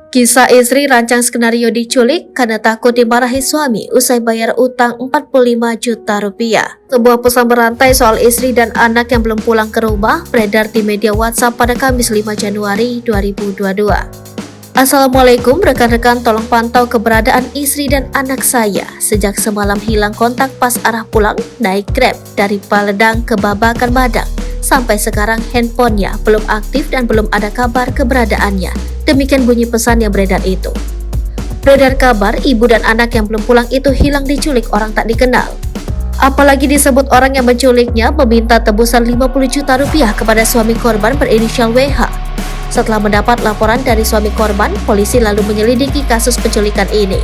Kisah istri rancang skenario diculik karena takut dimarahi suami usai bayar utang 45 juta rupiah. Sebuah pesan berantai soal istri dan anak yang belum pulang ke rumah beredar di media WhatsApp pada Kamis 5 Januari 2022. Assalamualaikum rekan-rekan, tolong pantau keberadaan istri dan anak saya. Sejak semalam hilang kontak pas arah pulang naik Grab dari Paledang ke Babakan Madang. Sampai sekarang handphonenya belum aktif dan belum ada kabar keberadaannya. Demikian bunyi pesan yang beredar itu. Beredar kabar ibu dan anak yang belum pulang itu hilang diculik orang tak dikenal. Apalagi disebut orang yang menculiknya meminta tebusan 50 juta rupiah kepada suami korban berinisial WH. Setelah mendapat laporan dari suami korban, polisi lalu menyelidiki kasus penculikan ini.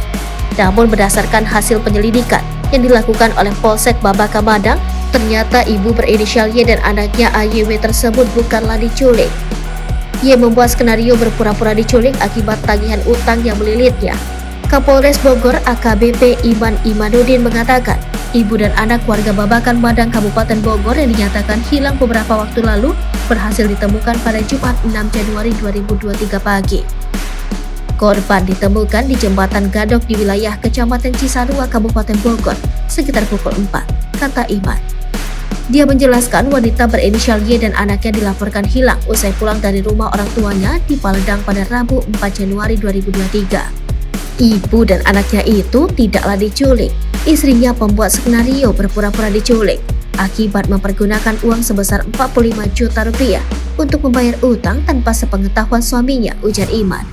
Namun berdasarkan hasil penyelidikan yang dilakukan oleh Polsek Babakan Madang, ternyata ibu berinisial Y dan anaknya AYW tersebut bukanlah diculik. Y membuat skenario berpura-pura diculik akibat tagihan utang yang melilitnya. Kapolres Bogor AKBP Iman Imanuddin mengatakan, ibu dan anak warga Babakan Madang Kabupaten Bogor yang dinyatakan hilang beberapa waktu lalu berhasil ditemukan pada Jumat 6 Januari 2023 pagi. Korban ditemukan di jembatan Gadok di wilayah Kecamatan Cisarua, Kabupaten Bogor, sekitar pukul 4, kata Iman. Dia menjelaskan wanita berinisial Y dan anaknya dilaporkan hilang usai pulang dari rumah orang tuanya di Paledang pada Rabu 4 Januari 2023. Ibu dan anaknya itu tidaklah diculik. Istrinya pembuat skenario berpura-pura diculik akibat mempergunakan uang sebesar 45 juta rupiah untuk membayar utang tanpa sepengetahuan suaminya, ujar Iman.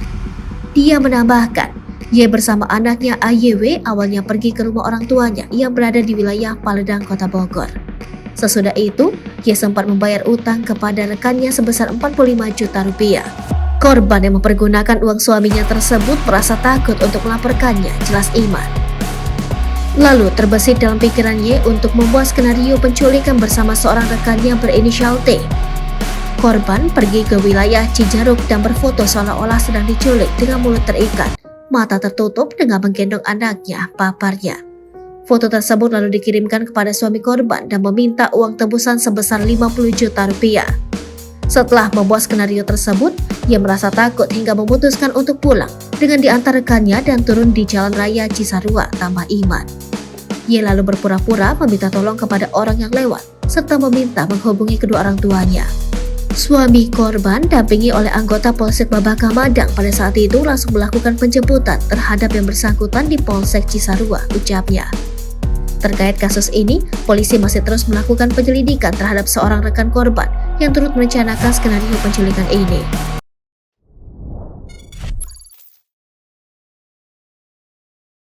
Dia menambahkan, Y bersama anaknya AYW awalnya pergi ke rumah orang tuanya yang berada di wilayah Paledang, Kota Bogor. Sesudah itu, Y sempat membayar utang kepada rekannya sebesar 45 juta rupiah. Korban yang mempergunakan uang suaminya tersebut merasa takut untuk melaporkannya, jelas Iman. Lalu terbesit dalam pikiran Y untuk membuat skenario penculikan bersama seorang rekannya berinisial T. Korban pergi ke wilayah Cijaruk dan berfoto seolah-olah sedang diculik dengan mulut terikat, mata tertutup dengan menggendong anaknya, paparnya. Foto tersebut lalu dikirimkan kepada suami korban dan meminta uang tebusan sebesar 50 juta rupiah. Setelah membuat skenario tersebut, ia merasa takut hingga memutuskan untuk pulang dengan diantar rekannya dan turun di Jalan Raya Cisarua, tambah Iman. Ia lalu berpura-pura meminta tolong kepada orang yang lewat, serta meminta menghubungi kedua orang tuanya. Suami korban dampingi oleh anggota Polsek Babakan Madang pada saat itu langsung melakukan penjemputan terhadap yang bersangkutan di Polsek Cisarua, ucapnya. Terkait kasus ini, polisi masih terus melakukan penyelidikan terhadap seorang rekan korban yang turut merencanakan skenario penculikan ini.